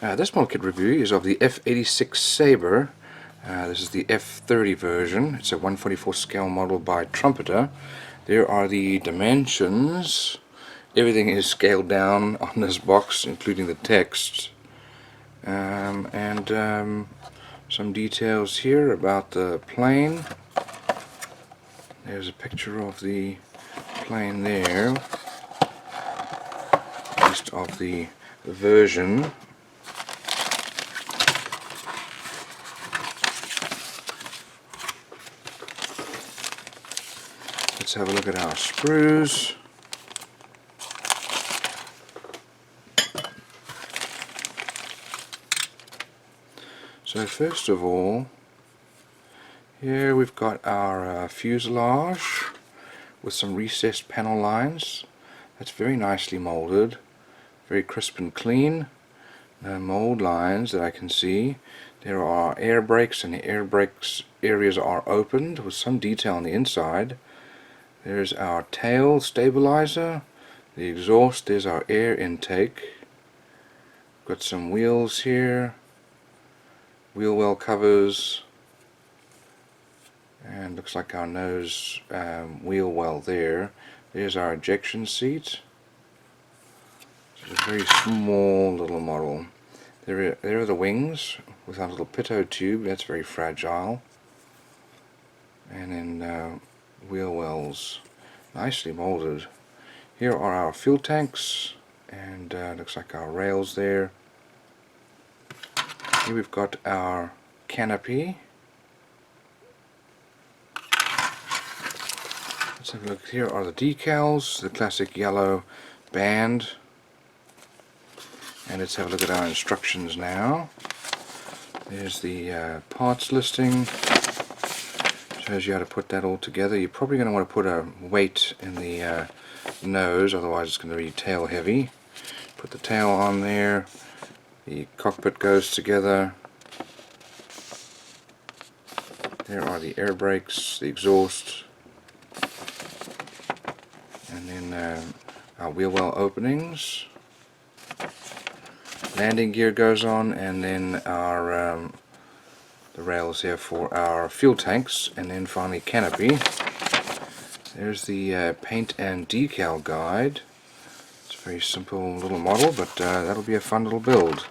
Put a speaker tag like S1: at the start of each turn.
S1: This model kit review is of the F-86 Sabre. This is the F-30 version. It's a 144 scale model by Trumpeter. There are the dimensions. Everything is scaled down on this box, including the text. Some details here about the plane. There's a picture of the plane there, at least of the version. Let's have a look at our sprues. So first of all, here we've got our fuselage with some recessed panel lines. That's very nicely molded, very crisp and clean. No mold lines that I can see. There are air brakes, and the air brakes areas are opened with some detail on the inside. There's our tail stabilizer, the exhaust, there's our air intake. Got some wheels here, wheel well covers, and looks like our nose wheel well there. There's our ejection seat. It's a very small little model. There are the wings with our little pitot tube, that's very fragile. And then wheel wells, nicely molded. Here are our fuel tanks, and looks like our rails there. Here we've got our canopy. Let's have a look. Here are the decals, the classic yellow band. And let's have a look at our instructions now. There's the parts listing. Shows you how to put that all together. You're probably going to want to put a weight in the nose, otherwise it's going to be tail heavy. Put the tail on there. The cockpit goes together. There are the air brakes, the exhaust, and then our wheel well openings. Landing gear goes on, and then our the rails here for our fuel tanks, and then finally canopy. There's the paint and decal guide. It's a very simple little model, but that'll be a fun little build.